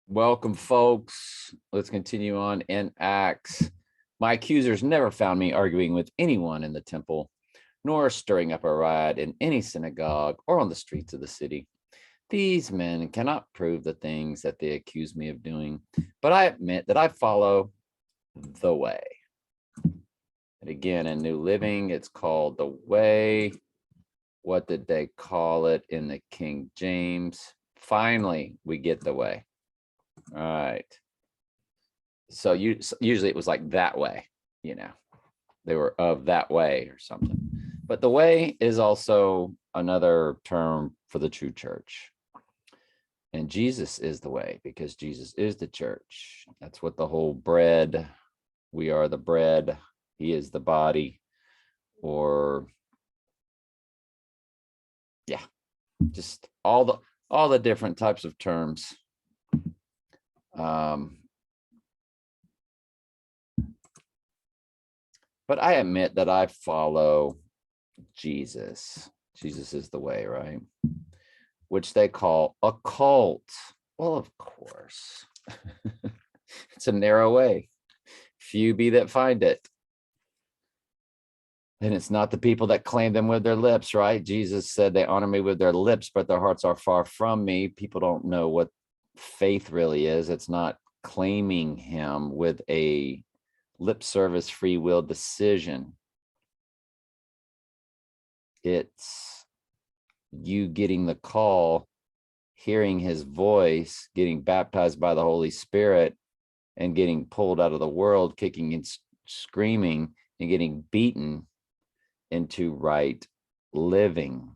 Welcome, folks. Let's continue on in Acts. My accusers never found me arguing with anyone in the temple, nor stirring up a riot in any synagogue or on the streets of the city. These men cannot prove the things that they accuse me of doing, but I admit that I follow the way. And again, in New Living, it's called the way. What did they call it in the King James? Finally, we get the way. All right. So usually it was like that way, they were of that way or something. But the way is also another term for the true church. And Jesus is the way because Jesus is the church. That's what the whole bread, we are the bread, he is the body, or yeah, just all the different types of terms. But I admit that I follow Jesus. Jesus is the way, right? Which they call a cult. Well, of course. It's a narrow way. Few be that find it. And it's not the people that claim them with their lips, right? Jesus said they honor me with their lips, but their hearts are far from me. People don't know what faith really is. It's not claiming him with a lip service free will decision. It's you getting the call, hearing his voice, getting baptized by the Holy Spirit, and getting pulled out of the world, kicking and screaming and getting beaten into right living.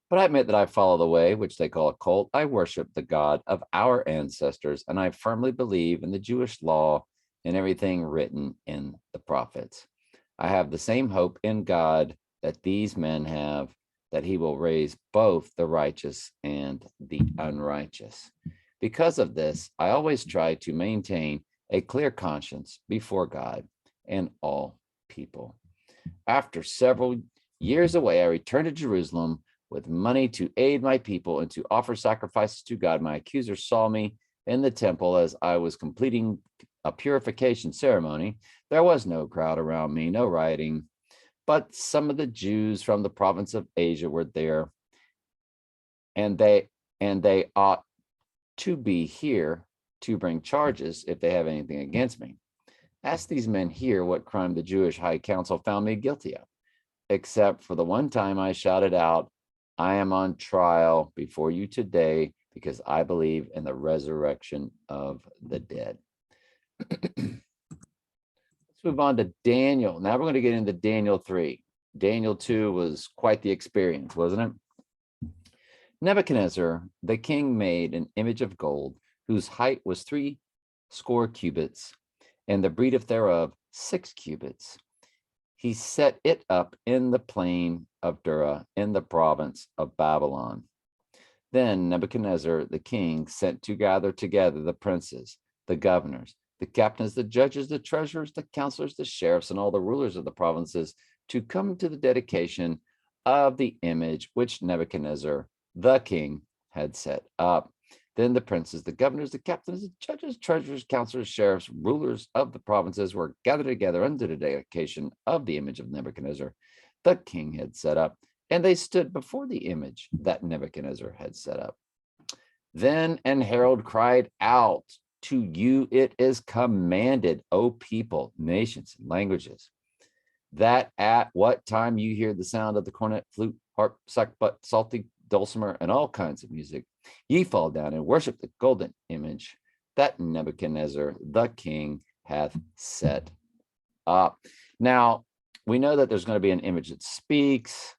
But I admit that I follow the way, which they call a cult. I worship the God of our ancestors, and I firmly believe in the Jewish law and everything written in the prophets. I have the same hope in God that these men have, that he will raise both the righteous and the unrighteous. Because of this, I always try to maintain a clear conscience before God and all people. After several years away, I returned to Jerusalem with money to aid my people and to offer sacrifices to God. My accusers saw me in the temple as I was completing a purification ceremony. There was no crowd around me, no rioting, but some of the Jews from the province of Asia were there, and they ought to be here to bring charges if they have anything against me. Ask these men here what crime the Jewish High Council found me guilty of, except for the one time I shouted out, I am on trial before you today because I believe in the resurrection of the dead. Let's move on to Daniel. Now we're going to get into Daniel 3. Daniel 2 was quite the experience, wasn't it? Nebuchadnezzar, the king, made an image of gold whose height was 60 cubits, and the breadth thereof 6 cubits. He set it up in the plain of Dura in the province of Babylon. Then Nebuchadnezzar the king sent to gather together the princes, the governors, the captains, the judges, the treasurers, the counselors, the sheriffs, and all the rulers of the provinces to come to the dedication of the image which Nebuchadnezzar the king had set up. Then the princes, the governors, the captains, the judges, treasurers, counselors, sheriffs, rulers of the provinces were gathered together under the dedication of the image of Nebuchadnezzar the king had set up, and they stood before the image that Nebuchadnezzar had set up. Then an herald cried out, to you it is commanded, O people, nations, and languages, that at what time you hear the sound of the cornet, flute, harp, sackbut, psaltery, dulcimer, and all kinds of music, ye fall down and worship the golden image that Nebuchadnezzar the king hath set up. Now, we know that there's going to be an image that speaks,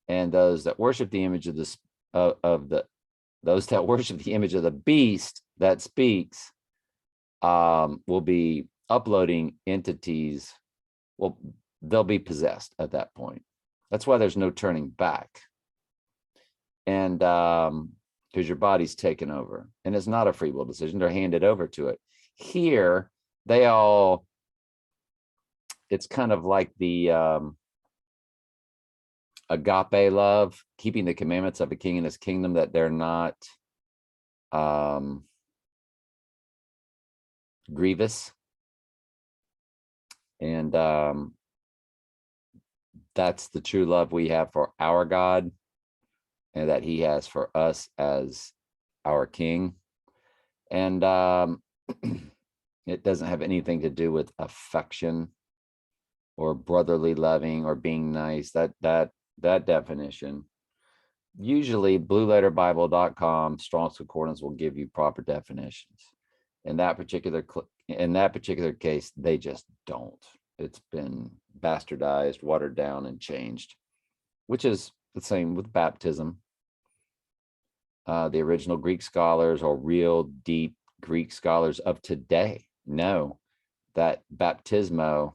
and those that worship the image of those that worship the image of the beast that speaks will be uploading entities. Well, they'll be possessed at that point. That's why there's no turning back. And because your body's taken over, and it's not a free will decision, they're handed over to it. Here, it's kind of like the agape love, keeping the commandments of a king and his kingdom, that they're not grievous. And that's the true love we have for our God, and that he has for us as our king. And it doesn't have anything to do with affection or brotherly loving or being nice. That definition, usually blueletterbible.com, Strong's Concordance will give you proper definitions. In that particular case, they just don't. It's been bastardized, watered down, and changed, which is the same with baptism. The original Greek scholars, or real deep Greek scholars of today, know that baptismo,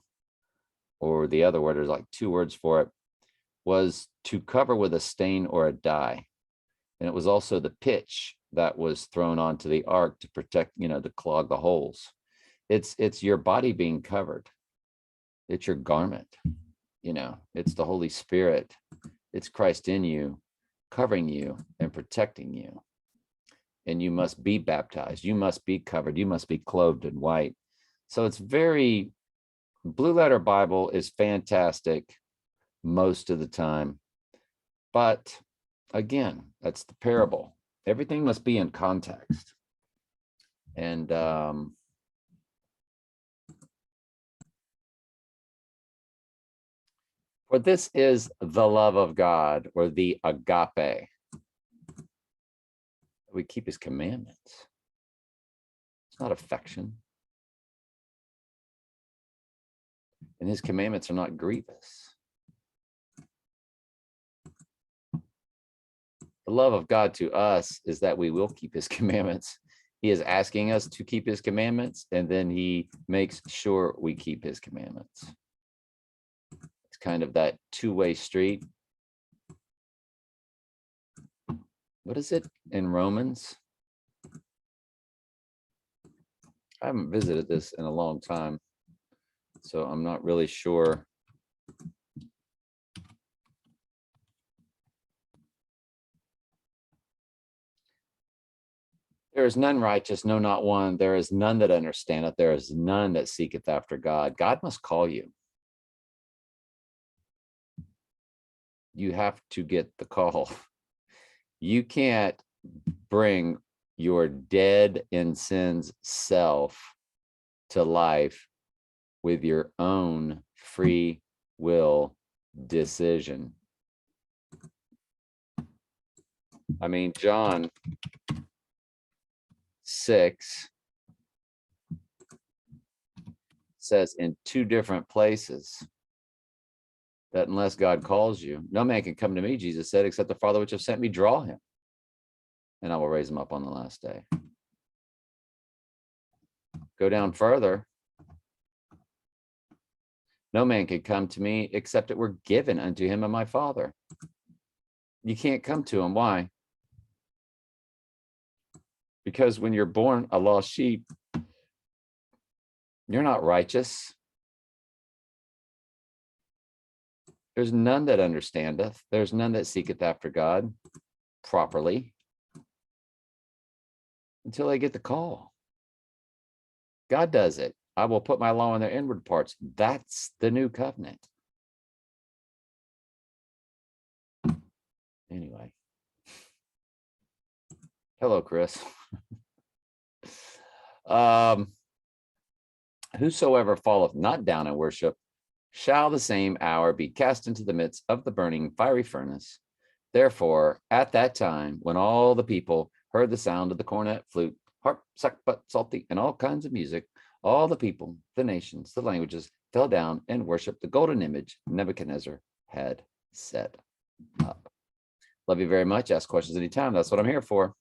or the other word, there's like two words for it, was to cover with a stain or a dye. And it was also the pitch that was thrown onto the ark to protect, to clog the holes. It's your body being covered. It's your garment, it's the Holy Spirit. It's Christ in you, covering you and protecting you. And you must be baptized. You must be covered. You must be clothed in white. So it's very, Blue Letter Bible is fantastic most of the time. But again, that's the parable. Everything must be in context. And for this is the love of God, or the agape. We keep his commandments. It's not affection. And his commandments are not grievous. The love of God to us is that we will keep his commandments. He is asking us to keep his commandments, and then he makes sure we keep his commandments. It's kind of that two-way street. What is it in Romans? I haven't visited this in a long time, so I'm not really sure. There is none righteous, no, not one. There is none that understandeth. There is none that seeketh after God. God must call you. You have to get the call. You can't bring your dead in sins self to life with your own free will decision. I mean, John 6 says in two different places that unless God calls you, no man can come to me, Jesus said, except the Father which have sent me draw him, and I will raise him up on the last day. Go down further. No man can come to me except it were given unto him of my Father. You can't come to him. Why? Because when you're born a lost sheep, you're not righteous. There's none that understandeth. There's none that seeketh after God properly until they get the call. God does it. I will put my law in their inward parts. That's the new covenant. Anyway. Hello, Chris. Whosoever falleth not down in worship shall the same hour be cast into the midst of the burning fiery furnace. Therefore, at that time, when all the people heard the sound of the cornet, flute, harp, sackbut, psaltery, and all kinds of music, all the people, the nations, the languages fell down and worshiped the golden image Nebuchadnezzar had set up. Love you very much. Ask questions anytime. That's what I'm here for.